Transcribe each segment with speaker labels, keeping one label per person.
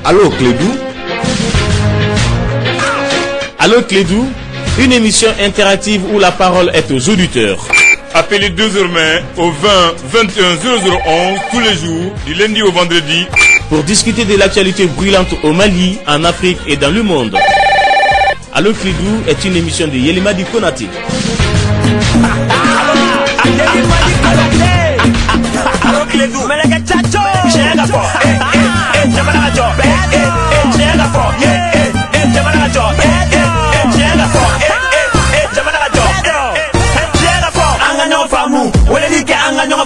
Speaker 1: Allô Clédou. Allô Clédou, une émission interactive où la parole est aux auditeurs.
Speaker 2: Appelez désormais au 20 21 0011 tous les jours, du lundi au vendredi,
Speaker 1: pour discuter de l'actualité brûlante au Mali, en Afrique et dans le monde. Allô Clédou est une émission de Yelimadi Konaté.
Speaker 3: Allô Clédou,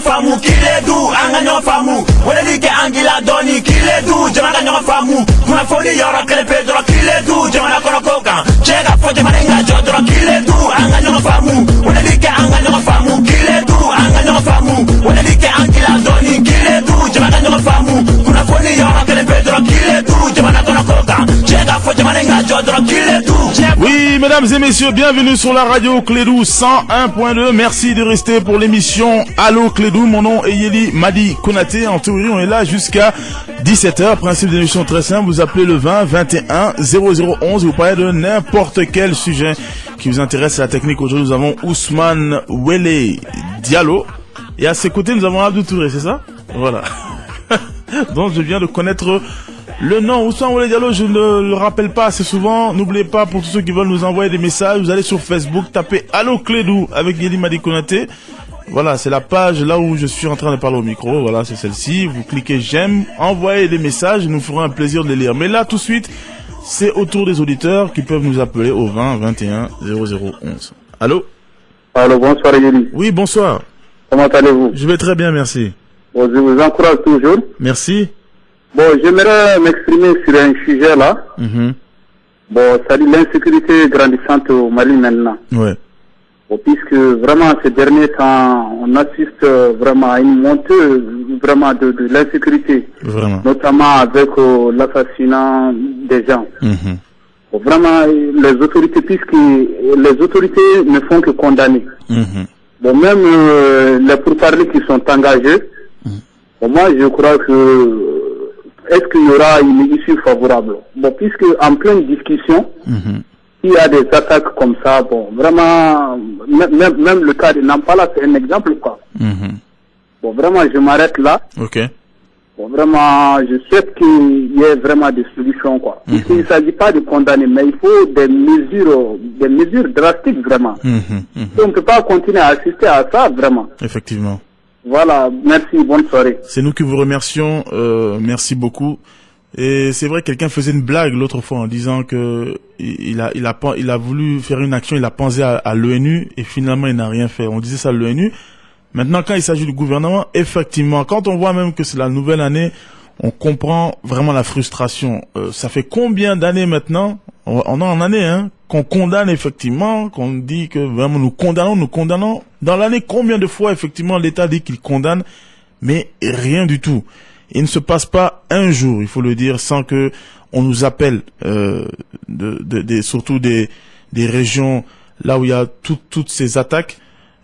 Speaker 3: famu kiledu anga famu wala like angila doni kiledu jamana famu kuna foli yora krepe dro kiledu jamana kono koka chega fo jamana ngajo dro kiledu anga famu wala like anga famu kiledu anga famu wala like angila doni kiledu jamana famu kuna foli yora krepe dro kiledu jamana kono koka chega fo jamana ngajo dro kiledu.
Speaker 4: Oui, mesdames et messieurs, bienvenue sur la radio Clédou 101.2. Merci de rester pour l'émission Allô Clédou. Mon nom est Yeli Madi Konaté. En théorie, on est là jusqu'à 17h. Principe d'émission très simple. Vous appelez le 20 21 0011. Vous parlez de n'importe quel sujet qui vous intéresse. À la technique, aujourd'hui, nous avons Ousmane Wele Diallo. Et à ses côtés, nous avons Abdou Touré, c'est ça? Voilà. Donc, je viens de connaître le nom Ousmane Wele Diallo, je ne le rappelle pas assez souvent. N'oubliez pas, pour tous ceux qui veulent nous envoyer des messages, vous allez sur Facebook, tapez Allô Clédou avec Yeli Madi Konaté. Voilà, c'est la page là où je suis en train de parler au micro. Voilà, c'est celle-ci. Vous cliquez j'aime, envoyez des messages, nous ferons un plaisir de les lire. Mais là, tout de suite, c'est au tour des auditeurs qui peuvent nous appeler au 20 21 0011. Allô?
Speaker 5: Allô, bonsoir Yeli.
Speaker 4: Oui, bonsoir.
Speaker 5: Comment allez-vous?
Speaker 4: Je vais très bien, merci.
Speaker 5: Bon, je vous encourage toujours.
Speaker 4: Merci.
Speaker 5: Bon, j'aimerais m'exprimer sur un sujet là. Bon, ça dit l'insécurité grandissante au Mali maintenant.
Speaker 4: Ouais.
Speaker 5: Bon, puisque vraiment ces derniers temps, on assiste vraiment à une montée vraiment de l'insécurité.
Speaker 4: Vraiment.
Speaker 5: Notamment avec l'assassinat des gens. Bon, vraiment, les autorités, puisque les autorités ne font que condamner. Bon, même les pourparlers qui sont engagés, bon, moi je crois que est-ce qu'il y aura une issue favorable? Bon, puisque en pleine discussion, il y a des attaques comme ça, bon, vraiment, même le cas de Nampala, c'est un exemple, quoi. Bon, vraiment, je m'arrête là.
Speaker 4: Ok.
Speaker 5: Bon, vraiment, je souhaite qu'il y ait vraiment des solutions, quoi. Puisqu'il ne s'agit pas de condamner, mais il faut des mesures drastiques, vraiment. On ne peut pas continuer à assister à ça, vraiment.
Speaker 4: Effectivement.
Speaker 5: Voilà, merci, bonne soirée.
Speaker 4: C'est nous qui vous remercions, merci beaucoup. Et c'est vrai, quelqu'un faisait une blague l'autre fois en disant que il a voulu faire une action, il a pensé à l'ONU et finalement il n'a rien fait. On disait ça à l'ONU. Maintenant, quand il s'agit du gouvernement, effectivement, quand on voit même que c'est la nouvelle année, on comprend vraiment la frustration. Ça fait combien d'années maintenant, on est en année, hein, qu'on condamne effectivement, qu'on dit que vraiment nous condamnons. Dans l'année, combien de fois effectivement l'État dit qu'il condamne, mais rien du tout. Il ne se passe pas un jour, il faut le dire, sans que on nous appelle surtout des régions là où il y a toutes ces attaques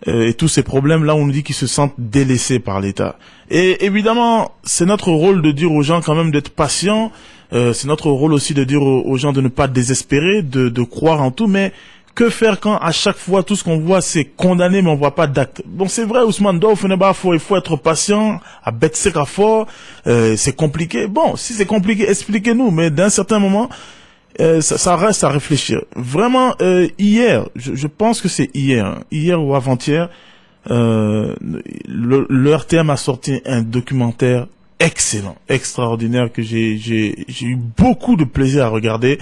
Speaker 4: et tous ces problèmes, là où on nous dit qu'ils se sentent délaissés par l'État. Et évidemment, c'est notre rôle de dire aux gens quand même d'être patients. C'est notre rôle aussi de dire aux gens de ne pas désespérer, de croire en tout, mais que faire quand à chaque fois tout ce qu'on voit c'est condamné mais on voit pas d'acte? Bon, c'est vrai, Ousmane Dow, il faut être patient, à bêtise à fort, c'est compliqué. Bon, si c'est compliqué, expliquez-nous, mais d'un certain moment, ça reste à réfléchir. Vraiment, hier, je pense que c'est hier ou avant-hier, le RTM a sorti un documentaire excellent, extraordinaire que j'ai eu beaucoup de plaisir à regarder.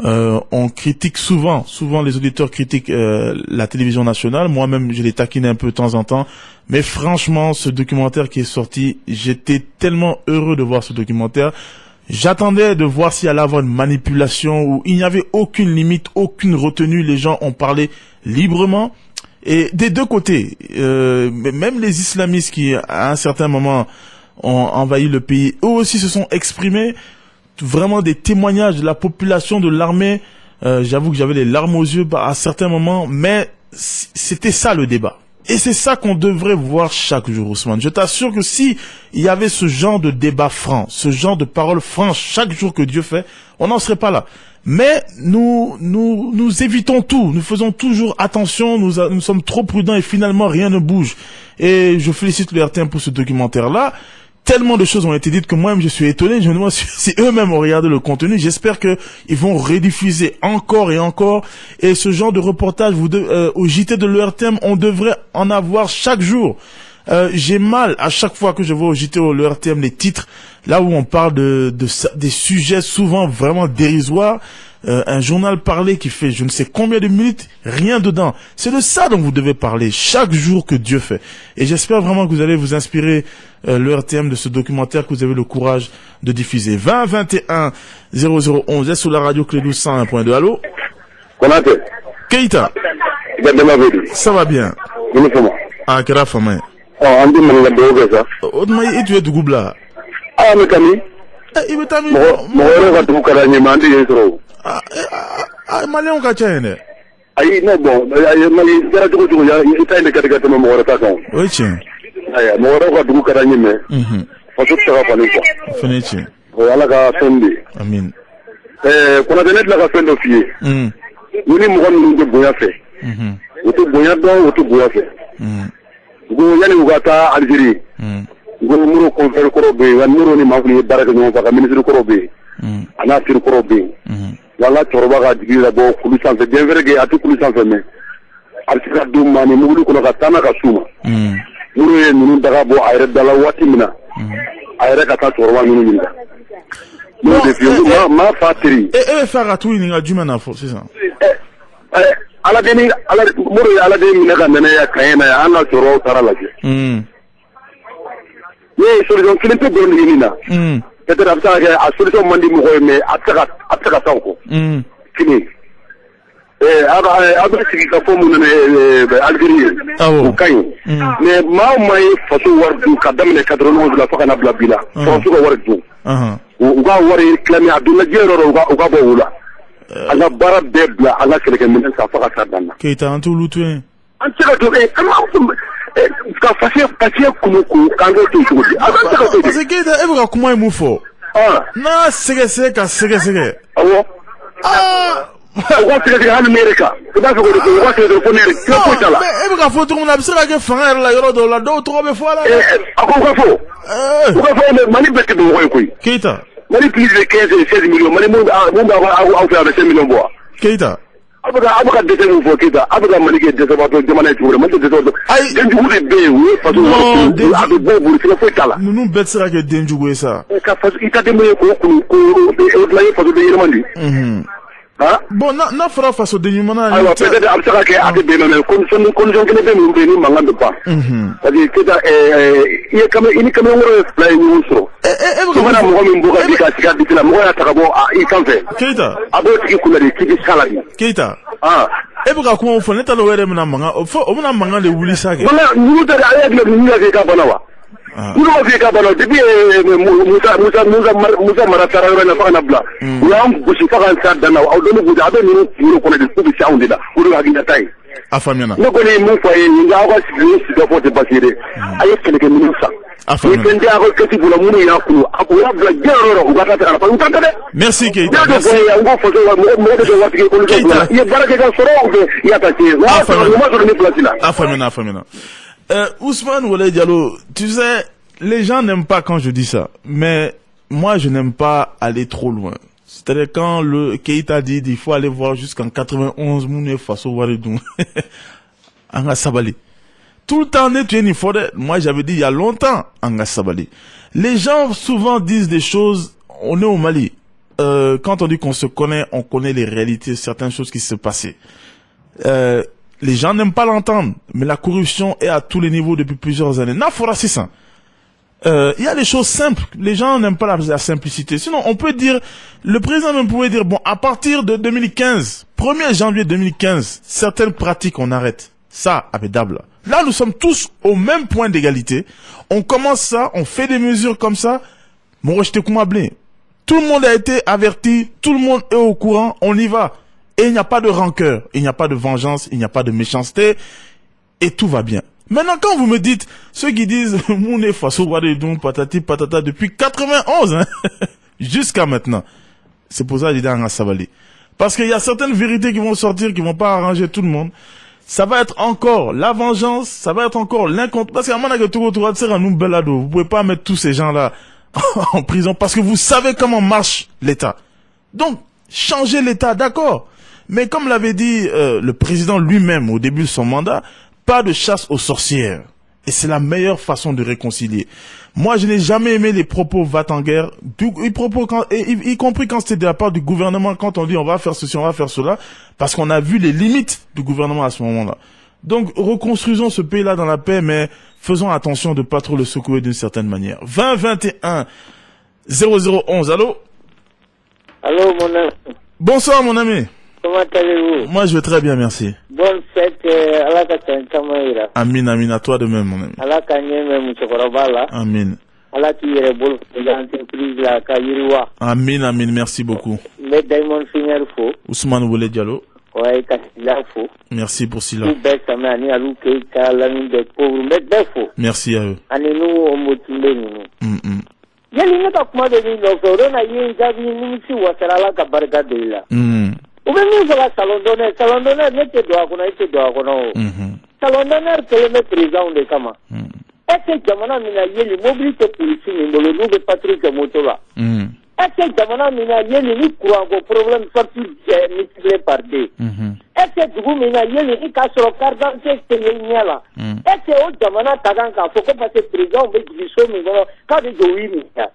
Speaker 4: On critique souvent les auditeurs critiquent la télévision nationale. Moi-même, je les taquine un peu de temps en temps. Mais franchement, ce documentaire qui est sorti, j'étais tellement heureux de voir ce documentaire. J'attendais de voir s'il allait avoir une manipulation où il n'y avait aucune limite, aucune retenue. Les gens ont parlé librement. Et des deux côtés, même les islamistes qui, à un certain moment, ont envahi le pays, eux aussi se sont exprimés. Vraiment des témoignages de la population, de l'armée. J'avoue que j'avais les larmes aux yeux à certains moments, mais c'était ça le débat. Et c'est ça qu'on devrait voir chaque jour, Ousmane. Je t'assure que si il y avait ce genre de débat franc, ce genre de paroles franches chaque jour que Dieu fait, on n'en serait pas là. Mais nous évitons tout. Nous faisons toujours attention. Nous sommes trop prudents et finalement rien ne bouge. Et je félicite le RTM pour ce documentaire-là. Tellement de choses ont été dites que moi-même je suis étonné. Je me demande si eux-mêmes ont regardé le contenu. J'espère que ils vont rediffuser encore et encore. Et ce genre de reportage, au JT de l'ERTM, on devrait en avoir chaque jour. J'ai mal à chaque fois que je vois au JT ou l'ERTM les titres, là où on parle des sujets souvent vraiment dérisoires. Un journal parlé qui fait je ne sais combien de minutes, rien dedans. C'est de ça dont vous devez parler chaque jour que Dieu fait. Et j'espère vraiment que vous allez vous inspirer le RTM de ce documentaire que vous avez le courage de diffuser. 20 21 0011 sur la radio Clédou 101.2. Allô?
Speaker 5: Konate.
Speaker 4: Keita. Ça va bien. Ah, kera fama.
Speaker 5: Oh, andi manga doge ça.
Speaker 4: Odma itu etu gubla.
Speaker 5: Ah, me kami.
Speaker 4: Ibetami.
Speaker 5: Mo ka tu kara ni mandi yesro.
Speaker 4: Malien ka chene.
Speaker 5: Ayi no bon, mali dara jogo ya ita inde kata mo wora ta kan.
Speaker 4: Oui tiens.
Speaker 5: Aya mo wora ka du kara ni me. Fasu ta ka ni ko.
Speaker 4: Finichi.
Speaker 5: O ala ka fendi.
Speaker 4: Amin.
Speaker 5: Kona de net la ka fendo fie. Ni mo gon ni boya fe. Oto boya do oto boya fe. Go yani ugata Algerie. Go muro confère ko be, wan muro ni mafni baraka no fa ka ministre ko be. Ana tir ko be. Wala toroba ga digira bo kulusan fe bien vrai que atu kulusan fe me. Alsika do mani mugulu ko ka tana ka suma. Muro ye nunu daga bo ayre dala wati mina. Ayre ka ta toroba nunu mina. No de fiu ma fatiri.
Speaker 4: Fara tu ni nga juma na fo, c'est ça.
Speaker 5: Ala deni ala muro ala deni mina ka nene ya kayena ya ana toro tara la. Ni solution kile pe do ni na. Peut-être après la solution mandi mo mais ataka tanko. Fini. Après ce qui ka fo mun Algérie. Au Caire. Mais mai façon wardu kadamne 91 la faka na blabila. Façon wardu. Uga wari clamer aduna jero uga bo wula. Ala bara bebla ala keleke min sa faka sadana.
Speaker 4: Keita antu lutwe.
Speaker 5: Antaka to ka fashe kumuku kango to shudi.
Speaker 4: Parce que Keita ebra kuma imu fo. Na sege ka sege.
Speaker 5: Awo. Uga sege han America. Uga sege ko nere. Ko tala.
Speaker 4: Ebra fo to na bisira ke fanga la yoro do la do to be fo la.
Speaker 5: Uga fo mani bete do ko.
Speaker 4: Keita.
Speaker 5: Mani plus de 15-16 millions. Mani mun faire de 5 millions bois.
Speaker 4: Keita.
Speaker 5: Abuka dete mu fo Keita. Abuka mani ke dete bato jamana tuure. Mani dete do. Denju de be oui parce que adu bobu c'est fo tala.
Speaker 4: Nous betsira ke denju go ça.
Speaker 5: Ka fa ita de me ko la ye faso de yirmandi.
Speaker 4: Bon na fera faso de yirmana.
Speaker 5: Alors peut-être absaka ke ade be non condition que be mu be ni mangande pas. C'est-à-dire Keita il comme il comme woro play ni so. Mana mo min buka dika sika dikila mo ya takabo i kanfe.
Speaker 4: Keita.
Speaker 5: Abo tiki kulari kidi saladi.
Speaker 4: Keita. Ebuka kuma fo neta lo were mena manga o mena manga le wuli sake.
Speaker 5: Manga nuru da ayek le nuru ke ka banawa. Nuru ma ke ka banawa depuis Musa Maratara na fa na bla. Ya am bushi fa kan sa dana au donu buda abe nuru ko na disu bi sound da. Uru ga ginda tai.
Speaker 4: Afamina.
Speaker 5: No ko ni mu fa yin ga ko si do fo te basire. Ayek ke minusa.
Speaker 4: Merci Keita. Afamina. Ousmane Wole Diallo, tu sais, les gens n'aiment pas quand je dis ça, mais moi je n'aime pas aller trop loin. C'est-à-dire quand le Keita dit il faut aller voir jusqu'en 91 Mouné Faso Waridou. Anga Sabali. Tout le temps, moi j'avais dit il y a longtemps, Anga Sabali. Les gens souvent disent des choses, on est au Mali. Quand on dit qu'on se connaît, on connaît les réalités, certaines choses qui se passaient. Les gens n'aiment pas l'entendre, mais la corruption est à tous les niveaux depuis plusieurs années. Nafora, c'est ça. Il y a des choses simples. Les gens n'aiment pas la simplicité. Sinon, on peut dire, le président même pouvait dire, bon, à partir de 2015, 1er janvier 2015, certaines pratiques, on arrête. Ça, abédable. Là, nous sommes tous au même point d'égalité. On commence ça, on fait des mesures comme ça. Mon rejeté Koumablé. Tout le monde a été averti, tout le monde est au courant, on y va. Et il n'y a pas de rancœur, il n'y a pas de vengeance, il n'y a pas de méchanceté. Et tout va bien. Maintenant, quand vous me dites, ceux qui disent, Mouné Faso Wadedon, patati patata, depuis 91, hein, jusqu'à maintenant. C'est pour ça que j'ai dit à Savali. Parce qu'il y a certaines vérités qui vont sortir, qui vont pas arranger tout le monde. Ça va être encore la vengeance, ça va être encore l'incompréhension. Parce qu'à un moment donné, vous pouvez pas mettre tous ces gens-là en prison parce que vous savez comment marche l'État. Donc, changer l'État, d'accord. Mais comme l'avait dit le président lui-même au début de son mandat, pas de chasse aux sorcières. Et c'est la meilleure façon de réconcilier. Moi, je n'ai jamais aimé les propos va-t-en-guerre, y compris quand c'était de la part du gouvernement, quand on dit on va faire ceci, on va faire cela, parce qu'on a vu les limites du gouvernement à ce moment-là. Donc, reconstruisons ce pays-là dans la paix, mais faisons attention de pas trop le secouer d'une certaine manière. 20 21 0011, allô?
Speaker 6: Allô, mon ami.
Speaker 4: Bonsoir, mon ami.
Speaker 6: Comment allez-vous?
Speaker 4: Moi, je vais très bien, merci.
Speaker 6: Bonne fête, Alaka.
Speaker 4: Amin, amin, à toi de même, mon ami.
Speaker 6: Alaka Nyeme Mouchokorabala.
Speaker 4: Amin.
Speaker 6: Alaka Yerebol, l'entreprise la Kayiriwa.
Speaker 4: Amin, amin, merci beaucoup.
Speaker 6: Mais Diamond Finger Fo.
Speaker 4: Ousmane Boulé Diallo.
Speaker 6: Ouais, Kassila Fo.
Speaker 4: Merci pour cela.
Speaker 6: Tout bête, ça m'a dit à l'ouké, Kalamine des pauvres, mais des faux.
Speaker 4: Merci à eux.
Speaker 6: Annez-nous au motimé, nous. Yali ne ka kuma de ni lɔfɛ o de na ye jaabi nimisi wasarala ka barika de la. U bɛ min fɔ ka salon d'honneur ne tɛ don a kɔnɔ e tɛ don a kɔnɔ o. Salon d'honneur kɛlen bɛ président de kama. E tɛ jamana min na yeli mobili tɛ polisi min bolo n'u bɛ patrouille kɛ moto la. E tɛ jamana min na yeli ni courant ko problème facture multiplié par deux. E tɛ dugu min na yeli ni k'a sɔrɔ carte d'identité tɛ ye ɲɛ la. E tɛ o jamana ta kan k'a fɔ ko parce que président bɛ jigin so min kɔnɔ k'a bɛ jɔ 8 milliards.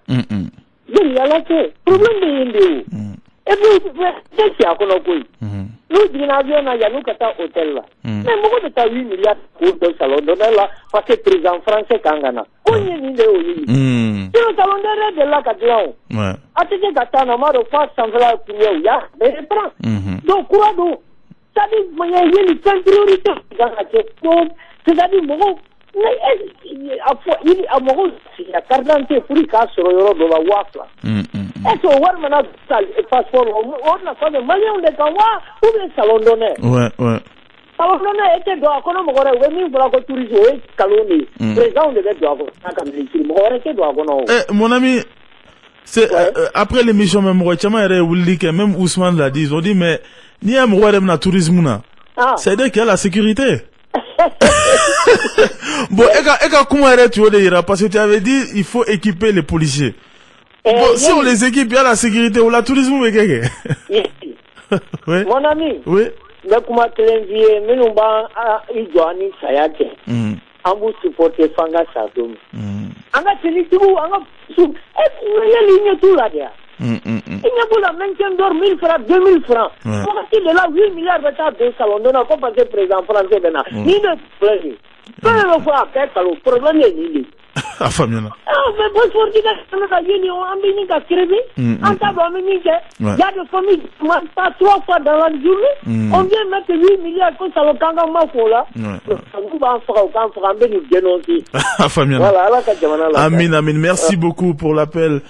Speaker 6: Yeli yala tɛ problème bɛ yen de o. Et puis, qu'est-ce qu'il y a qu'on a couru? Nous, il y a nous qui sommes hôtel là. Mais beaucoup de 8 milliards pour le salon d'honneur là, parce que le président français Kangana. Combien d'idées au lit? C'est le salon d'honneur de la Catalan. Ouais. Attendez, Katana, moi, de fois, sans vouloir courir, il y a, mais il prend. Donc, quoi donc? C'est-à-dire, il y a une priorité dans la question. C'est-à-dire, bon, il y a 40 pour y casser de la WAF. Est-ce que on a un passeport? On a fait des millions de Kawa ou des salons d'honneur? Ouais. Salon d'honneur était dans la venir pour la tourisme, calomnie. Président devait doit
Speaker 4: mon ami, c'est après l'émission même, même Ousmane l'a dit, ils ont dit, mais il y a un tourisme. C'est-à-dire qu'il y a la sécurité. Bon, parce que tu avais dit il faut équiper les policiers. Bon, si on les équipe, il y a la sécurité ou la tourisme. Oui.
Speaker 6: Mon ami.
Speaker 4: Oui.
Speaker 6: Mais comment tu l'envies, mais nous allons Sayate. On vous supporter Fanga Sadom. On a tenu tout, on a sous. Il y a ligne tout là-dedans. Il y a pour la maintien d'or 1000 francs, 2000 francs. On a dit de là 8 milliards de tas de salons. On a pas passé président français maintenant. Ni de plaignir. Peu de fois après, le problème est lié.
Speaker 4: Ah, Fabien.
Speaker 6: Ah, mais bon, pour dire que nous avons un béni qui a créé, en tabac, il y a des familles qui ne mangent pas 3 fois dans la journée. On vient mettre 8 milliards comme ça, le Kanga Mafo là. On va en faire aucun franc, nous dénoncer.
Speaker 4: Ah, Fabien.
Speaker 6: Voilà, là,
Speaker 4: Amin, Amin. Merci beaucoup pour l'appel.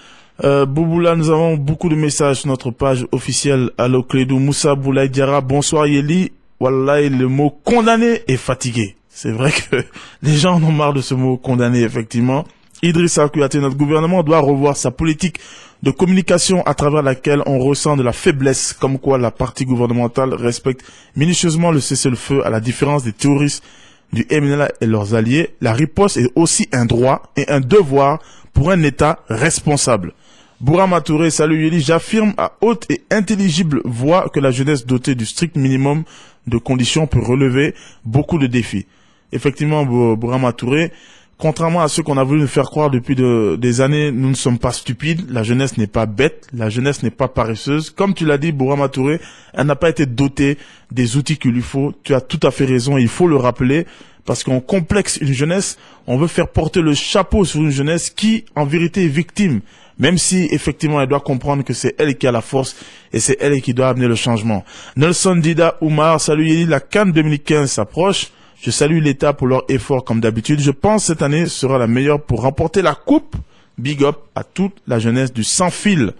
Speaker 4: Bouboula, nous avons beaucoup de messages sur notre page officielle. Allo Clédou, Moussa Boulaye Diara, bonsoir Yeli. Wallahi, le mot condamné est fatigué. C'est vrai que les gens en ont marre de ce mot condamné, effectivement. Idrissa Kouyaté, notre gouvernement doit revoir sa politique de communication à travers laquelle on ressent de la faiblesse, comme quoi la partie gouvernementale respecte minutieusement le cessez-le-feu à la différence des terroristes du MNLA et leurs alliés. La riposte est aussi un droit et un devoir pour un État responsable. Bourama Touré, salut Yeli, j'affirme à haute et intelligible voix que la jeunesse dotée du strict minimum de conditions peut relever beaucoup de défis. Effectivement, Bourama Touré, contrairement à ce qu'on a voulu nous faire croire depuis des années, nous ne sommes pas stupides, la jeunesse n'est pas bête, la jeunesse n'est pas paresseuse. Comme tu l'as dit, Bourama Touré, elle n'a pas été dotée des outils qu'il lui faut. Tu as tout à fait raison, il faut le rappeler, parce qu'on complexe une jeunesse, on veut faire porter le chapeau sur une jeunesse qui, en vérité, est victime. Même si, effectivement, elle doit comprendre que c'est elle qui a la force et c'est elle qui doit amener le changement. Nelson Dida Oumar, salut Yeli, la CAN 2015 s'approche. Je salue l'État pour leur effort comme d'habitude. Je pense que cette année sera la meilleure pour remporter la coupe. Big up à toute la jeunesse du sans fil.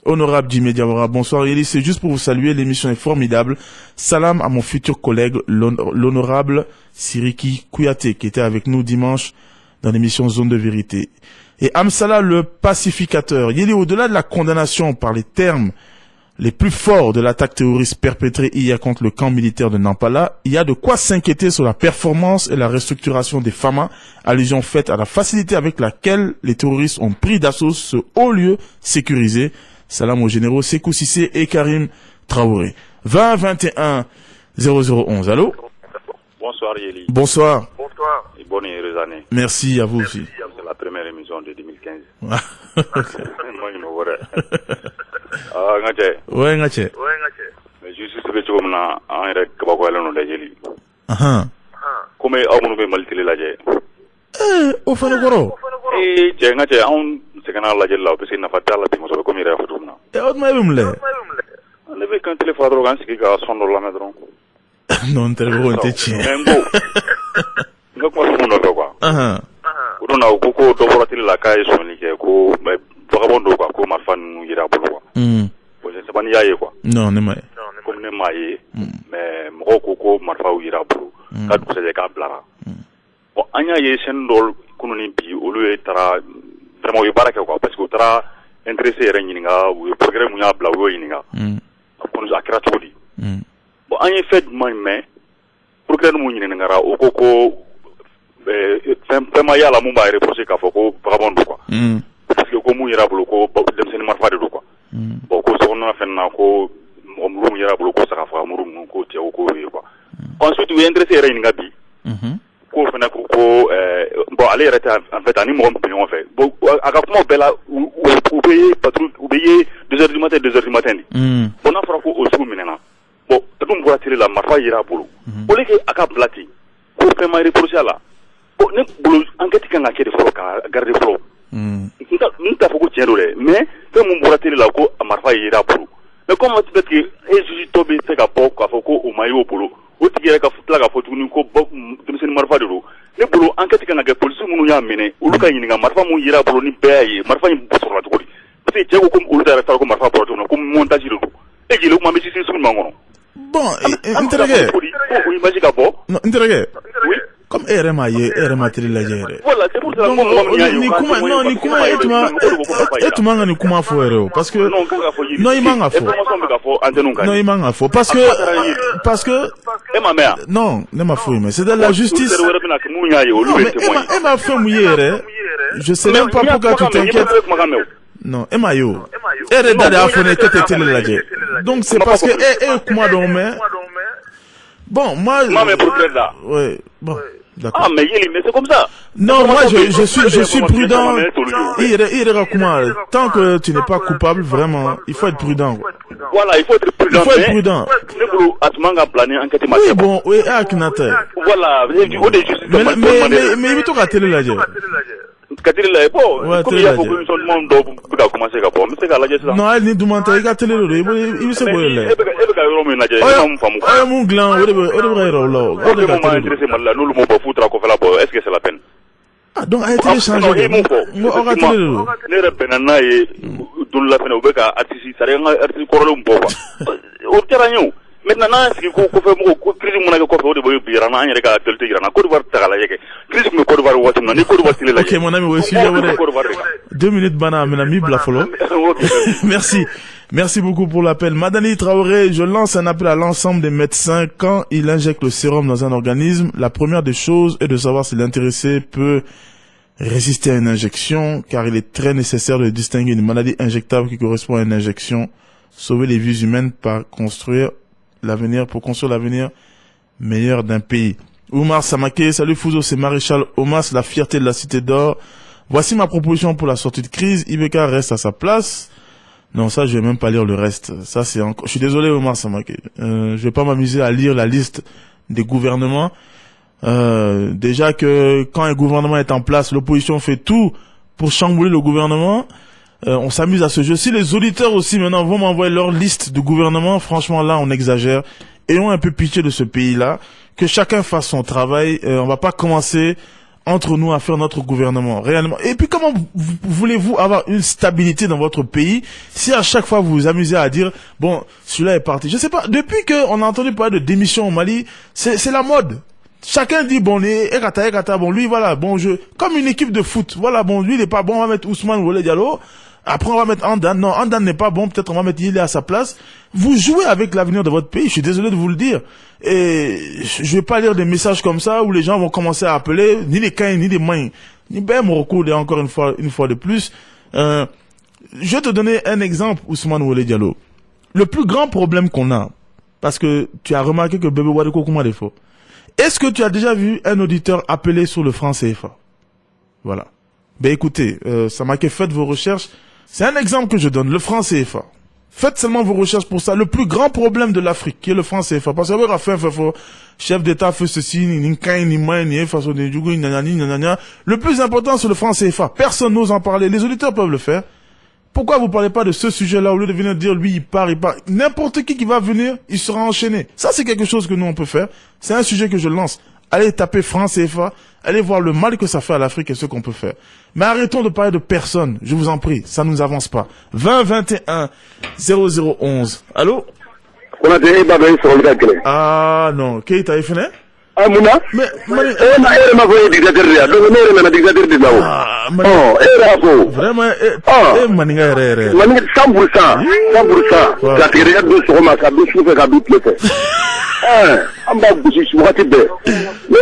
Speaker 4: Honorable Jimé Diawara, bonsoir Yeli, c'est juste pour vous saluer, l'émission est formidable. Salam à mon futur collègue, l'honorable Siriki Kouyaté, qui était avec nous dimanche dans l'émission Zone de Vérité. Et Amsala, le pacificateur. Yeli, au-delà de la condamnation par les termes les plus forts de l'attaque terroriste perpétrée hier contre le camp militaire de Nampala, il y a de quoi s'inquiéter sur la performance et la restructuration des FAMA, allusion faite à la facilité avec laquelle les terroristes ont pris d'assaut ce haut lieu sécurisé. Salam aux généraux Sékou Cissé et Karim Traoré. 20 21 0011. Allô?
Speaker 7: Bonsoir Yeli.
Speaker 4: Bonsoir.
Speaker 7: Bonsoir. Et bonne et heureuse année.
Speaker 4: Merci à vous aussi.
Speaker 7: C'est la première émission de 2015.
Speaker 4: Moi,
Speaker 7: je me vois. Ah, ngache.
Speaker 4: Ouais, ngache.
Speaker 7: Mais je suis sûr que tu vas m'en arrêter que vous allez nous la Yeli. Comme on veut maltiller la Yeli.
Speaker 4: Au fond de goro.
Speaker 7: J'ai ngache, on se canal la Yeli là parce qu'il n'a pas de la démonstration comme il a fait tout le monde.
Speaker 4: Et autre maïbumle.
Speaker 7: On avait qu'un téléphone droit qui a son dans la maison.
Speaker 4: Non, t'es gros, t'es chiant.
Speaker 7: Nga kuma sumu no kwa udo na ukoko do volatile la kai so ni ke ko vagabondo kwa ko marfan yira bolo kwa bo je sabani yaye kwa
Speaker 4: non ne mai
Speaker 7: comme ne mai mais mo ko marfa yira bolo ka du se ka blara bo anya ye sen dol kunu ni bi olu e tara vraiment yo baraka kwa parce que tara intéressé re ni nga o programme mu ya bla wo ni nga ko za kra todi bo anya fait man mais programme mu ni nga ra ukoko fɛn yala mun b'a reprocher k'a fɔ ko vagabond quoi parce que ko mun yɛrɛ bolo ko denmisɛnnin marifa de do quoi bon ko sokɔnɔna fɛn na ko mɔgɔ muru mun yɛrɛ bolo ko saga faga muru mun ko cɛ ko ye quoi ensuite u ye intéressé yɛrɛ ɲininka bi ko fɛnɛ ko bon ale yɛrɛ tɛ en fait ani mɔgɔ min bɛ ɲɔgɔn fɛ bon a ka kuma bɛɛ la u bɛ ye patrouille u bɛ ye 2h du matin de bon n'a fɔra ko o sugu minɛna bon patrouille bɔra télé la marifa yɛrɛ a bolo au lieu que a ka bila ten ko fɛn ma reprocher a la bon ne bolo enquête kan ka kɛ de fɔlɔ ka garder fɔlɔ n t'a fɔ ko tiɲɛ don dɛ mais fɛn mun bɔra télé la ko a marifa yera a bolo mais comme peut-être que juge tɔ bɛ se ka bɔ k'a fɔ ko o ma ye o bolo o tigi yɛrɛ ka tila k'a fɔ tuguni ko denmisɛnnin marifa de don ne bolo enquête kan ka kɛ polisi minnu y'a minɛ olu ka ɲininka marifa mun yera a bolo ni bɛɛ y'a ye marifa in sɔrɔla cogo di parce que cɛ ko olu yɛrɛ taara ko marifa bɔra cogo min na ko montage de don e jeli kuma bɛ sisi sugu ɲuman kɔnɔ.
Speaker 4: Bon, intérêt. Non, intérêt.
Speaker 7: Oui.
Speaker 4: Comme RMA télé la gère.
Speaker 7: Voilà, c'est pour ça
Speaker 4: que ni kuma fo ero parce que non il manga fo parce que non ne ma fo mais c'est de la justice mais ma fait mouiller je sais même pas pourquoi tu t'inquiètes non Emma yo ere dada afone tete télé la gère donc c'est parce que kuma do mais bon moi ouais bon. D'accord.
Speaker 7: Ah, mais c'est comme ça.
Speaker 4: Non, moi, je suis prudent. Tant que tu n'es pas coupable, vraiment, il faut être prudent.
Speaker 7: Voilà, il faut être prudent.
Speaker 4: Oui, bon, oui, Akinater.
Speaker 7: Voilà,
Speaker 4: mais il faut qu'à télé la guerre. Non, elle n'est demandée, il a télé il se voit mon gland,
Speaker 7: est-ce que c'est la peine?
Speaker 4: Ah, donc, a été échangé. On a télé.
Speaker 7: Maintenant, si vous faites crise mon ami Kofi de Birana, il y a des actualités Irana, Côte d'Ivoire, crise me Côte d'Ivoire,
Speaker 4: ok, mon ami, aussi, 2 minutes, bana, mon ami, Blafolo. Merci beaucoup pour l'appel. Madani Traoré, je lance un appel à l'ensemble des médecins. Quand il injecte le sérum dans un organisme, la première des choses est de savoir si l'intéressé peut résister à une injection, car il est très nécessaire de distinguer une maladie injectable qui correspond à une injection, sauver les vies humaines pour construire l'avenir meilleur d'un pays. Oumar Samake, salut Fouzo, c'est Maréchal Omas, la fierté de la Cité d'Or. Voici ma proposition pour la sortie de crise. Ibeka reste à sa place. Non, ça, je vais même pas lire le reste. Ça, c'est encore, je suis désolé, Oumar Samake. Je vais pas m'amuser à lire la liste des gouvernements. Déjà que quand un gouvernement est en place, l'opposition fait tout pour chambouler le gouvernement. On s'amuse à ce jeu. Si les auditeurs aussi maintenant vont m'envoyer leur liste de gouvernement, franchement là on exagère. Ayons un peu pitié de ce pays-là, que chacun fasse son travail. On va pas commencer entre nous à faire notre gouvernement, réellement. Et puis comment voulez-vous avoir une stabilité dans votre pays si à chaque fois vous vous amusez à dire, bon, celui-là est parti. Je sais pas, depuis qu'on a entendu parler de démission au Mali, c'est la mode. Chacun dit, bon, Ekata, bon, lui, voilà, bon, comme une équipe de foot, voilà, bon, lui, il est pas bon, on va mettre Ousmane Wole Diallo, après on va mettre Andan, non, Andan n'est pas bon, peut-être on va mettre Yili à sa place. Vous jouez avec l'avenir de votre pays, je suis désolé de vous le dire. Et je vais pas lire des messages comme ça où les gens vont commencer à appeler, ni les Caïns, ni les Mains, ni Ben Moroko, encore une fois de plus. Je vais te donner un exemple, Ousmane Wole Diallo. Le plus grand problème qu'on a, parce que tu as remarqué que Bébé Wadeko Kouma des faux. Est-ce que tu as déjà vu un auditeur appeler sur le franc CFA? Voilà. Ben écoutez, ça m'a que faites vos recherches. C'est un exemple que je donne, le franc CFA. Faites seulement vos recherches pour ça. Le plus grand problème de l'Afrique, qui est le franc CFA. Parce que chef d'État fait ceci, le plus important, c'est le franc CFA. Personne n'ose en parler. Les auditeurs peuvent le faire. Pourquoi vous parlez pas de ce sujet-là au lieu de venir dire lui il part. N'importe qui va venir, il sera enchaîné. Ça c'est quelque chose que nous on peut faire. C'est un sujet que je lance. Allez taper franc CFA, allez voir le mal que ça fait à l'Afrique et ce qu'on peut faire. Mais arrêtons de parler de personne, je vous en prie, ça nous avance pas. 20 21 0011. Allô? Ah non, Keita est fini?
Speaker 5: Ah, Mouna?
Speaker 4: Mais
Speaker 5: ma voix dictateur, donc ne dictateur de là-haut.
Speaker 4: Vraiment, Maninga,
Speaker 5: 100%. La théorie de ce roman, ça bouge, ça bouge, en bas, je suis mais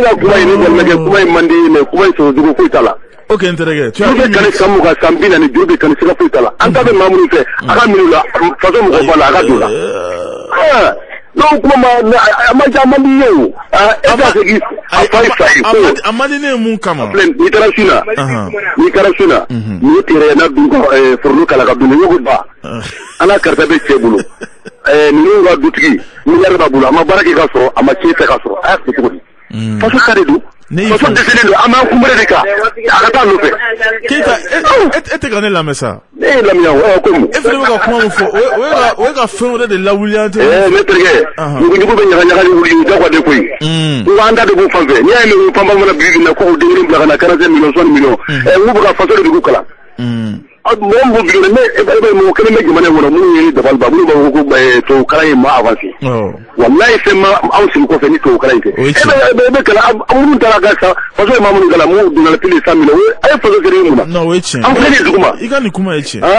Speaker 5: là, comment il m'a dit, comment il se dit,
Speaker 4: ok, intérêt. Tu as
Speaker 5: dit que les Samoura Sambina ne durent que les Safutala. En tant que Mamoun fait, Aramila, façon de voir la radio là. Donc, maman,
Speaker 4: Amadine mon kama.
Speaker 5: Nicaragua, nous tirons pour nous qu'à la cabine, nous pas. À la carte de Chebulo. Nous avons d'outils, nous avons d'abord, ma barque est cassée, à ma chier est cassée. Ah, c'est tout. Façon cadeau. Façon décidé, à ma coumbre de cas. Arrêtons le fait.
Speaker 4: Qui est gagné la messa?
Speaker 5: Eh, la mienne, comme.
Speaker 4: Et frère, comment on fait? Ouais, la fin de la William.
Speaker 5: Maître Gay, nous pouvons venir à la William, d'avoir des couilles. Nous avons des bons fanfares. Il y a une femme à la bible, n'a pas de la 45 millions, 60 millions. Et nous avons façon de Goukala. Mon mobile, mais mon collègue qui m'a dit, mon de Valbabou, au Karaï m'a avancé. Wallah, c'est ma ancien conférence au Karaï. Et bien, on a la gassa, parce que maman de la mort de la télé 100 millions, elle faisait des mots.
Speaker 4: Non, oui, tiens.
Speaker 5: En fait, les Douma.
Speaker 4: Il gagne comment, il tient.
Speaker 5: On est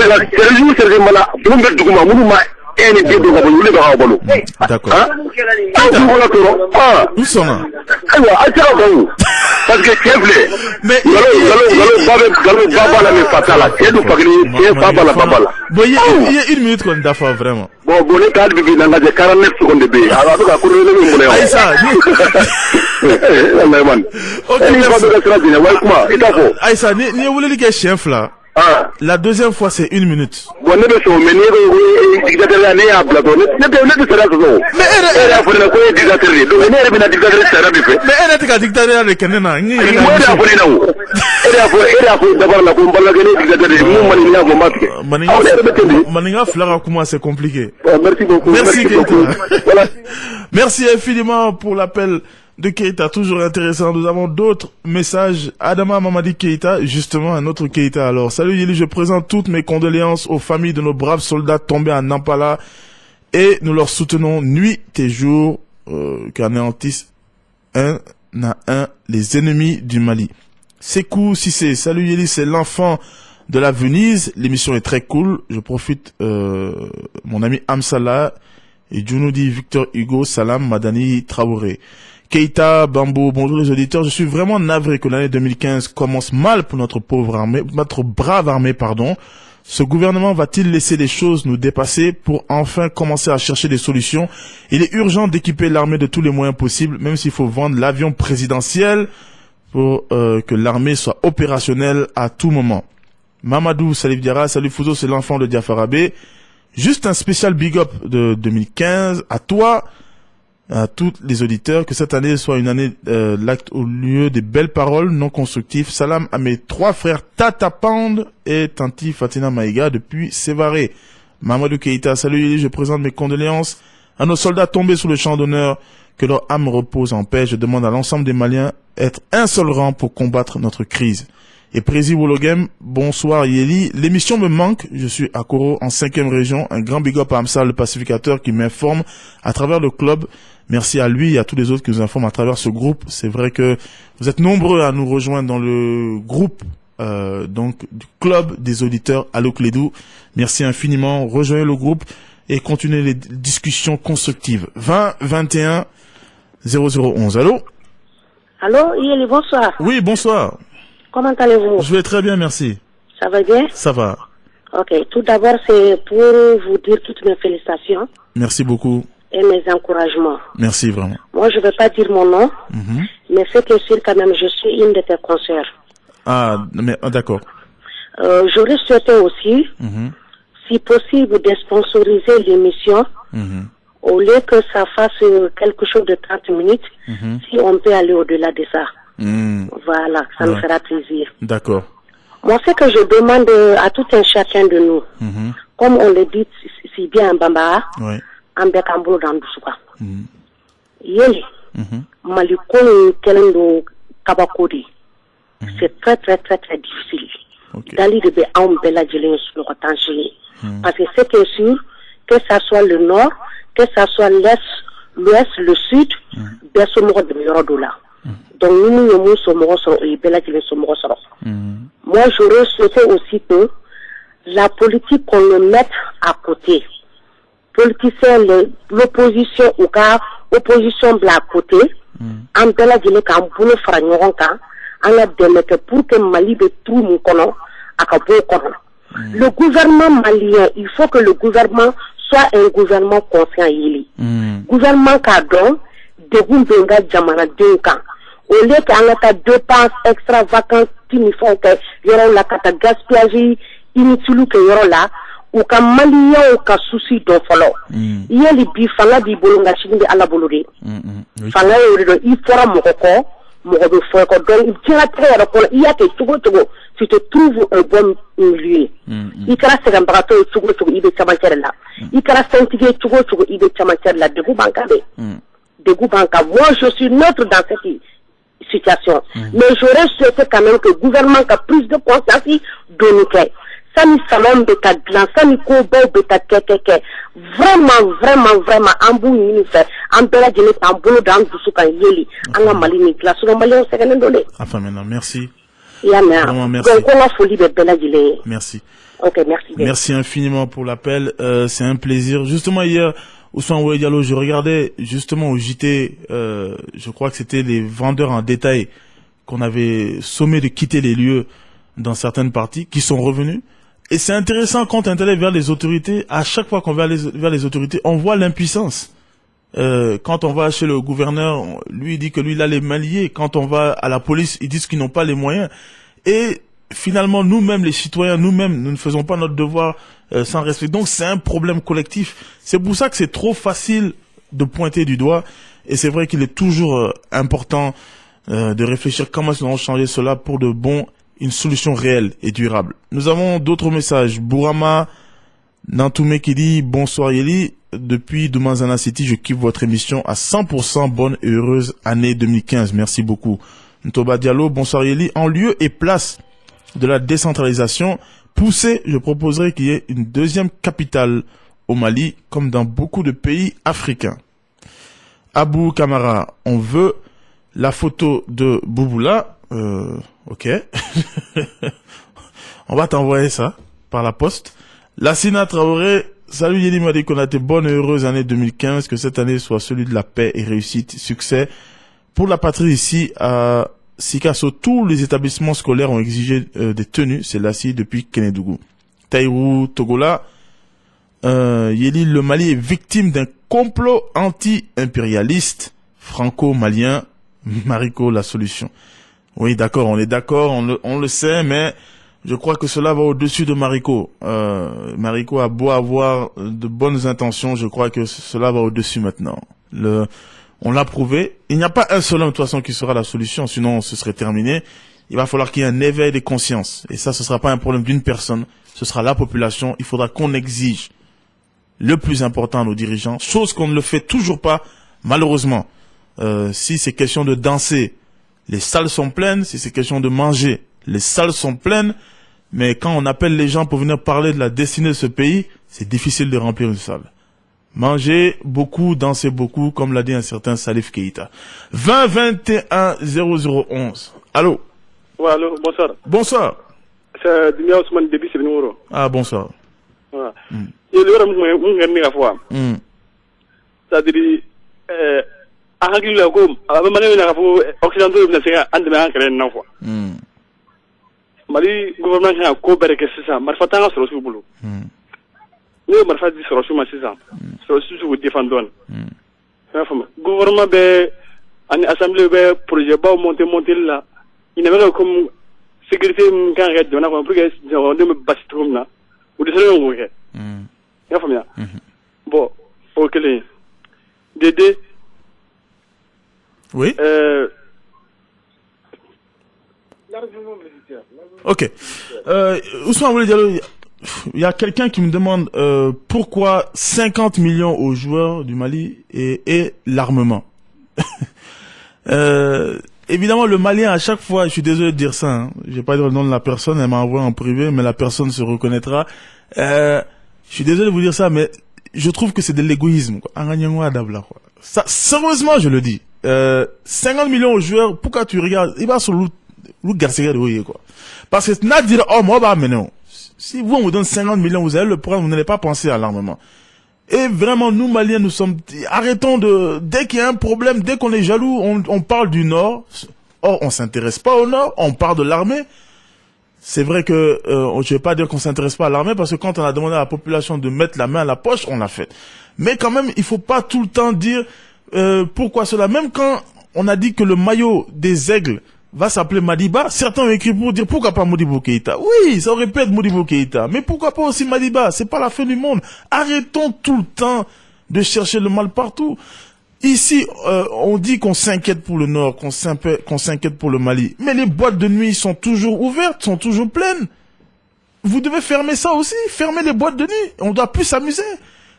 Speaker 5: là, c'est le jour, c'est le malade. On met Douma, Mouma, et les deux de la boule, les barabolo.
Speaker 4: D'accord.
Speaker 5: Où
Speaker 4: sont
Speaker 5: alors, attends, parce que c'est vrai.
Speaker 4: Mais bon, il y a une minute qu'on a fait vraiment.
Speaker 5: Bon, les cas de bébé dans la 49 secondes de bébé. Alors, on va courir le monde.
Speaker 4: Aïssa, Aïssa, ni vous voulez que chien fla. La deuxième fois, c'est 1 minute.
Speaker 5: Bon, mais
Speaker 4: c'est compliqué.
Speaker 5: Merci beaucoup.
Speaker 4: Merci, merci infiniment pour l'appel de Keita, toujours intéressant. Nous avons d'autres messages. Adama Mamadi Keita, justement, un autre Keita. Alors, salut Yeli, je présente toutes mes condoléances aux familles de nos braves soldats tombés à Nampala et nous leur soutenons nuit et jour qu'anéantissent un à un les ennemis du Mali. Sekou Sissé, salut Yeli, c'est l'enfant de la Venise. L'émission est très cool. Je profite, mon ami Amsala et Junoudi Victor Hugo, Salam Madani Traoré. Keita, Bambo, bonjour les auditeurs. Je suis vraiment navré que l'année 2015 commence mal pour notre pauvre armée, notre brave armée, pardon. Ce gouvernement va-t-il laisser les choses nous dépasser pour enfin commencer à chercher des solutions? Il est urgent d'équiper l'armée de tous les moyens possibles, même s'il faut vendre l'avion présidentiel pour que l'armée soit opérationnelle à tout moment. Mamadou Salif Diarra, salut Fouzo, c'est l'enfant de Diafarabé. Juste un spécial big up de 2015 à toi, à tous les auditeurs, que cette année soit une année l'acte au lieu des belles paroles non constructives. Salam à mes 3 frères Tata Pand et Tanti Fatina Maïga depuis Sévaré. Mamadou Keita, salut Yeli, je présente mes condoléances à nos soldats tombés sous le champ d'honneur. Que leur âme repose en paix. Je demande à l'ensemble des Maliens d'être un seul rang pour combattre notre crise. Et Prési Wologem, bonsoir Yeli. L'émission me manque. Je suis à Koro, en 5e région. Un grand big up à Amsa, le pacificateur, qui m'informe à travers le club. Merci à lui et à tous les autres qui nous informent à travers ce groupe. C'est vrai que vous êtes nombreux à nous rejoindre dans le groupe donc du club des auditeurs Allo Clédou. Merci infiniment. Rejoignez le groupe et continuez les discussions constructives. 20 21 0011. Allô?
Speaker 8: Allô, Yeli, bonsoir.
Speaker 4: Oui, bonsoir.
Speaker 8: Comment allez-vous?
Speaker 4: Je vais très bien, merci.
Speaker 8: Ça va bien?
Speaker 4: Ça va.
Speaker 8: Ok, tout d'abord, c'est pour vous dire toutes mes félicitations.
Speaker 4: Merci beaucoup.
Speaker 8: Et mes encouragements.
Speaker 4: Merci vraiment.
Speaker 8: Moi, je ne vais pas dire mon nom, mais c'est que sûr quand même, je suis une de tes consoeurs.
Speaker 4: Ah, mais d'accord.
Speaker 8: J'aurais souhaité aussi, si possible, de sponsoriser l'émission, au lieu que ça fasse quelque chose de 30 minutes, si on peut aller au-delà de ça. Voilà, ça me fera plaisir.
Speaker 4: D'accord.
Speaker 8: Moi, ce que je demande à tout un chacun de nous, comme on le dit si bien en Bamba, en Bekambolo dans Doussouka. Yeli, Maliko Kelendo Kabakodi, c'est très très très très difficile. D'aller de Béaum Bella Djelin sur le Rotanché. Parce que c'est que sûr, que ça soit le nord, que ça soit l'est, l'ouest, le sud, Bessomo de Miodola. Donc nous sommes et Bella Djelin sommes. Moi, j'aurais souhaité aussi que la politique qu'on le mette à côté. Politiciens, l'opposition ou cas, opposition blanc à côté, en Bella Djelin quand boulot fragnon quand, on a démettre pour que Mali de tout mon kono, à Kabo kono. Le gouvernement malien, il faut que le gouvernement soit un gouvernement conscient yili. Gouvernement cadon, de Gumbenga Jamana Dunkan. Au lieu qu'on ait des dépenses extravagantes, il faut que y'aura la cata gaspillage, inutile que y'aura là, ou qu'un malien ou qu'un souci d'en follow. Il y a les bifanga di bolonga chine de ala bolori. Fanga il fera mon record, mon record, donc il tient très à il y a que tout si tu trouves un bon lieu. Il kara se gambato tugo il est chamacher là. Il kara sentige tugo il est chamacher là de Goubanka. De Goubanka. Moi je suis neutre dans cette situation. Mais j'aurais souhaité quand même que le gouvernement ait plus de conscience de nous. Sani salon beta glan, sani kobo beta keke. Vraiment, en bout ni fait. En bela djene en boulot dans Doussouka Yeli. En a malini glas, sur le malien au second donné.
Speaker 4: Enfin maintenant, merci.
Speaker 8: Vraiment, merci. Donc on a folie de bela djene.
Speaker 4: Merci.
Speaker 8: Ok, merci.
Speaker 4: Merci infiniment pour l'appel. C'est un plaisir. Justement hier, Ousmane Diallo, je regardais justement au JT, je crois que c'était les vendeurs en détail qu'on avait sommé de quitter les lieux dans certaines parties, qui sont revenus. Et c'est intéressant quand on est vers les autorités, à chaque fois qu'on va vers les autorités, on voit l'impuissance. Quand on va chez le gouverneur, lui il dit que lui il a les mains liées. Quand on va à la police, ils disent qu'ils n'ont pas les moyens. Et finalement, nous-mêmes, les citoyens, nous-mêmes, nous ne faisons pas notre devoir sans respect. Donc c'est un problème collectif. C'est pour ça que c'est trop facile de pointer du doigt. Et c'est vrai qu'il est toujours important de réfléchir comment nous allons changer cela pour de bon, une solution réelle et durable. Nous avons d'autres messages. Bourama Nantoumé qui dit « Bonsoir Yeli, depuis Doumanzana City, je kiffe votre émission à 100%. Bonne et heureuse année 2015. Merci beaucoup. » Ntoba Diallo, bonsoir Yeli. En lieu et place de la décentralisation poussée, je proposerais qu'il y ait une deuxième capitale au Mali, comme dans beaucoup de pays africains. Abou Kamara, on veut la photo de Bouboula. Ok. On va t'envoyer ça par la poste. Lassina Traoré, salut Yeli Madi Konaté, bonne et heureuse année 2015, que cette année soit celui de la paix et réussite, succès. Pour la patrie ici, à Sikasso, tous les établissements scolaires ont exigé des tenues, c'est là-ci depuis Kenedougou. Taïrou Togola, Yeli, le Mali est victime d'un complot anti-impérialiste franco-malien. Mariko, la solution. Oui, d'accord, on est d'accord, on le sait, mais je crois que cela va au-dessus de Mariko. Mariko a beau avoir de bonnes intentions, je crois que cela va au-dessus maintenant. On l'a prouvé. Il n'y a pas un seul homme, de toute façon, qui sera la solution, sinon ce serait terminé. Il va falloir qu'il y ait un éveil des consciences. Et ça, ce sera pas un problème d'une personne, ce sera la population. Il faudra qu'on exige le plus important à nos dirigeants, chose qu'on ne le fait toujours pas, malheureusement. Si c'est question de danser, les salles sont pleines. Si c'est question de manger, les salles sont pleines. Mais quand on appelle les gens pour venir parler de la destinée de ce pays, c'est difficile de remplir une salle. Manger beaucoup, danser beaucoup, comme l'a dit un certain Salif Keïta. 20 21 0011. Allô?
Speaker 9: Ouais, allô, bonsoir.
Speaker 4: Bonsoir.
Speaker 9: C'est Dunia Ousmane depuis Sévigno.
Speaker 4: Ah, bonsoir.
Speaker 9: Voilà. Et le rôle, c'est-à-dire, a hakili la ko a bɛ mali na ka fɔ occidentaux bɛna se ka an dɛmɛ an kɛlɛ nin na quoi mali gouvernement kan ka ko bɛɛ de kɛ sisan marifa t'an ka sɔrɔsiw bolo n'o ye marifa di sɔrɔsiw ma sisan sɔrɔsiw k'u défendre dɔɔni i y'a faamu gouvernement bɛ ani assemblée bɛ projet baw monter la ɲinɛ bɛ kɛ comme sécurité min kan ka kɛ jamana kɔnɔ pour que jamanadenw bɛ basi cogo min na u dɛsɛlen k'o kɛ i y'a faamuya bon o kelen Dédé.
Speaker 4: Oui. Ok. Ousmane Bouli Diallo, il y a quelqu'un qui me demande pourquoi 50 millions aux joueurs du Mali et l'armement. Évidemment, le Malien, à chaque fois, je suis désolé de dire ça, hein, je vais pas dire le nom de la personne, elle m'a envoyé en privé, mais la personne se reconnaîtra. Je suis désolé de vous dire ça, mais je trouve que c'est de l'égoïsme, quoi. Ça, sérieusement, je le dis. 50 millions aux joueurs, pourquoi tu regardes, il va sur le garçon de quoi. Parce que, n'a dire, oh, moi, bah, mais non. Si vous, on vous donne 50 millions, vous avez le problème, vous n'allez pas penser à l'armement. Et vraiment, nous, Maliens, nous sommes, arrêtons dès qu'il y a un problème, dès qu'on est jaloux, on parle du Nord. Or, on s'intéresse pas au Nord, on parle de l'armée. C'est vrai que je vais pas dire qu'on s'intéresse pas à l'armée parce que quand on a demandé à la population de mettre la main à la poche, on l'a fait. Mais quand même, il faut pas tout le temps dire pourquoi cela. Même quand on a dit que le maillot des Aigles va s'appeler Madiba, certains ont écrit pour dire pourquoi pas Modibo Keïta. Oui, ça aurait pu être Modibo Keïta, mais pourquoi pas aussi Madiba? C'est pas la fin du monde. Arrêtons tout le temps de chercher le mal partout. Ici, on dit qu'on s'inquiète pour le Nord, qu'on s'inquiète pour le Mali. Mais les boîtes de nuit sont toujours ouvertes, sont toujours pleines. Vous devez fermer ça aussi. Fermer les boîtes de nuit. On doit plus s'amuser.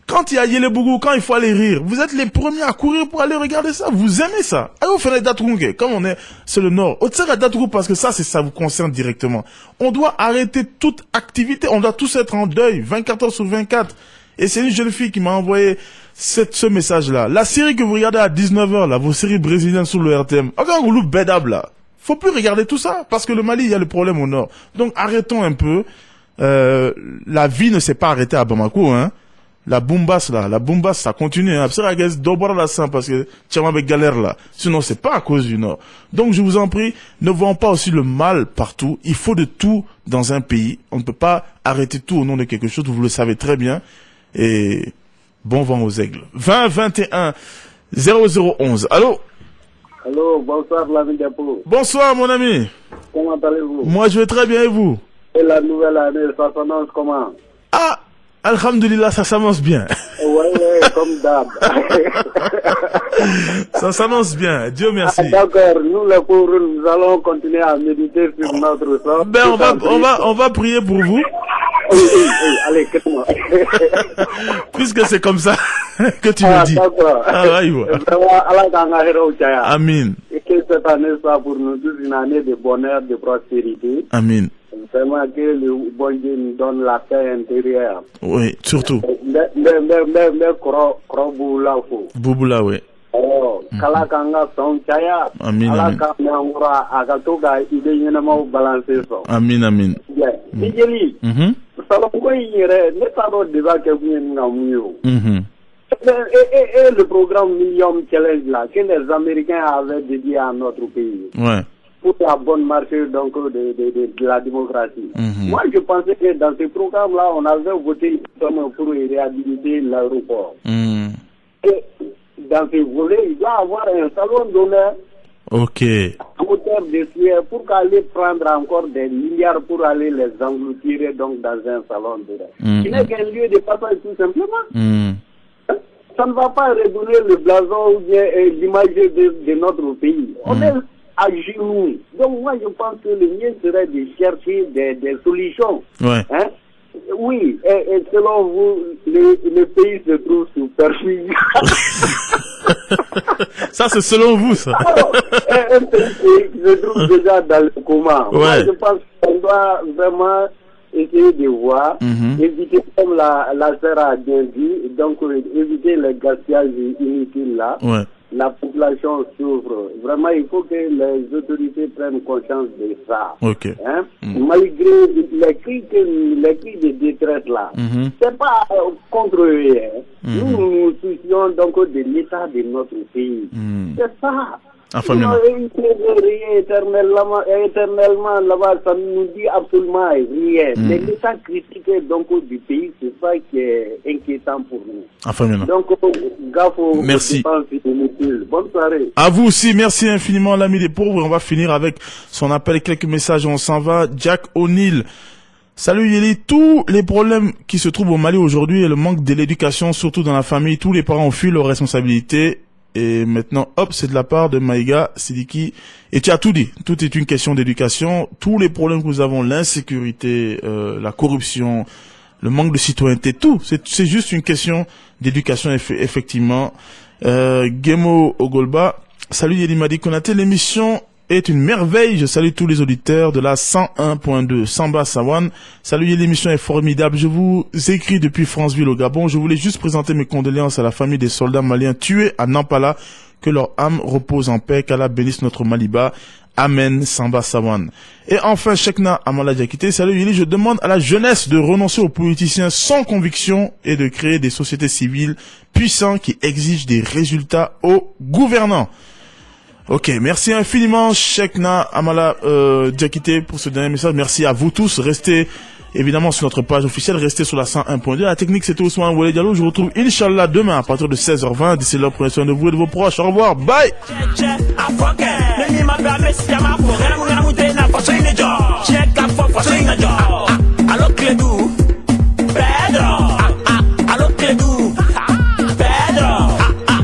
Speaker 4: Quand il y a Yélebougou, quand il faut aller rire, vous êtes les premiers à courir pour aller regarder ça. Vous aimez ça. Allez, vous faites Datroungue. Comme c'est le Nord. Au tsara Datroungue parce que ça vous concerne directement. On doit arrêter toute activité. On doit tous être en deuil. 24 heures sur 24. Et c'est une jeune fille qui m'a envoyé ce message-là. La série que vous regardez à 19h, là, vos séries brésiliennes sur le RTM. Encore un loup bedab, là. Faut plus regarder tout ça. Parce que le Mali, il y a le problème au Nord. Donc, arrêtons un peu. La vie ne s'est pas arrêtée à Bamako, hein. La bombasse, ça continue, hein. Parce que, tiens, avec galère, là. Sinon, c'est pas à cause du Nord. Donc, je vous en prie, ne voyons pas aussi le mal partout. Il faut de tout dans un pays. On ne peut pas arrêter tout au nom de quelque chose. Vous le savez très bien. Et bon vent aux Aigles. 20 21 0011. Allô?
Speaker 6: Allô, bonsoir, l'ami Diapo.
Speaker 4: Bonsoir, mon ami.
Speaker 6: Comment allez-vous?
Speaker 4: Moi, je vais très bien, et vous?
Speaker 6: Et la nouvelle année, ça s'annonce comment?
Speaker 4: Ah, alhamdoulilah, ça s'annonce bien.
Speaker 6: Ouais, comme d'hab.
Speaker 4: Ça s'annonce bien, Dieu merci.
Speaker 6: Ah, d'accord, nous les pauvres, nous allons continuer à méditer sur notre sort.
Speaker 4: Ben, on va prier pour vous.
Speaker 6: Oui, allez, quitte-moi.
Speaker 4: Puisque c'est comme ça que tu me dis.
Speaker 6: D'accord.
Speaker 4: Ah, oui. Amin.
Speaker 6: Et que cette année soit pour nous tous une année de bonheur, de prospérité.
Speaker 4: Amin.
Speaker 6: Vraiment que le bon Dieu nous donne la paix intérieure.
Speaker 4: Oui, surtout. Bouboula, oui.
Speaker 6: Kala kanga son chaya.
Speaker 4: Amin.
Speaker 6: Ala ka ngura agatoga ide nyena mau balancer so.
Speaker 4: Amin, amin.
Speaker 6: Nigeli. Salo ko yere ne taro débat que vous n'avez et le programme Million Challenge là que les Américains avaient dédié à notre pays.
Speaker 4: Ouais.
Speaker 6: Pour la bonne marche donc de la démocratie. Moi je pensais que dans ce programme là on avait voté pour réhabiliter l'aéroport. Et dans ce volet, il doit avoir un salon d'honneur.
Speaker 4: Ok.
Speaker 6: À hauteur de sueur pour aller prendre encore des milliards pour aller les engloutir donc dans un salon d'honneur. Qui n'est qu'un lieu de passage tout simplement. Ça ne va pas redonner le blason ou bien l'image de notre pays. On est à genoux. Donc moi je pense que le mieux serait de chercher des solutions.
Speaker 4: Ouais.
Speaker 6: Hein?
Speaker 5: Oui, et selon vous, le pays se trouve sous permis.
Speaker 4: Ça, c'est selon vous, ça.
Speaker 5: Alors, un pays se trouve déjà dans le coma.
Speaker 4: Ouais.
Speaker 5: Moi, je pense qu'on doit vraiment essayer de voir, éviter, comme la sœur a bien dit, donc éviter le gaspillage inutile là.
Speaker 4: Ouais.
Speaker 5: La population souffre. Vraiment, il faut que les autorités prennent conscience de ça.
Speaker 4: Ok.
Speaker 5: Hein? Malgré les cris de détresse là, c'est pas contre eux. Hein. Nous nous soucions donc de l'état de notre pays. C'est ça.
Speaker 4: Enfin,
Speaker 5: éternellement là-bas, ça ne nous dit absolument rien. Mais l'état critique donc du pays, c'est ça qui est inquiétant pour nous.
Speaker 4: Enfin,
Speaker 5: donc, Gafo,
Speaker 4: merci.
Speaker 5: Bonne soirée.
Speaker 4: À vous aussi, merci infiniment, l'ami des pauvres. On va finir avec son appel, quelques messages, on s'en va. Jack O'Neill. Salut Yeli, tous les problèmes qui se trouvent au Mali aujourd'hui et le manque de l'éducation, surtout dans la famille, tous les parents ont fui leurs responsabilités. Et maintenant, hop, c'est de la part de Maïga Sidiki. Et tu as tout dit. Tout est une question d'éducation. Tous les problèmes que nous avons, l'insécurité, la corruption, le manque de citoyenneté, tout. C'est juste une question d'éducation, effectivement. Gemo Ogolba. Salut Yeli Madi Konaté. L'émission est une merveille. Je salue tous les auditeurs de la 101.2 Samba Sawan. Salut, l'émission est formidable. Je vous écris depuis Franceville au Gabon. Je voulais juste présenter mes condoléances à la famille des soldats maliens tués à Nampala. Que leur âme repose en paix. Qu'Allah bénisse notre Maliba. Amen, Samba Sawan. Et enfin, Chekna Amala Diakité. Salut Yeli, je demande à la jeunesse de renoncer aux politiciens sans conviction et de créer des sociétés civiles puissantes qui exigent des résultats aux gouvernants. Ok, merci infiniment Chekna Amala Diakité pour ce dernier message. Merci à vous tous. Restez évidemment sur notre page officielle, restez sur la 101.2. La technique c'était Ousmane Wale Diallo. Je vous retrouve Inch'Allah demain à partir de 16h20. D'ici là, prenez soin de vous et de vos proches. Au revoir, bye.
Speaker 3: Alors Clédou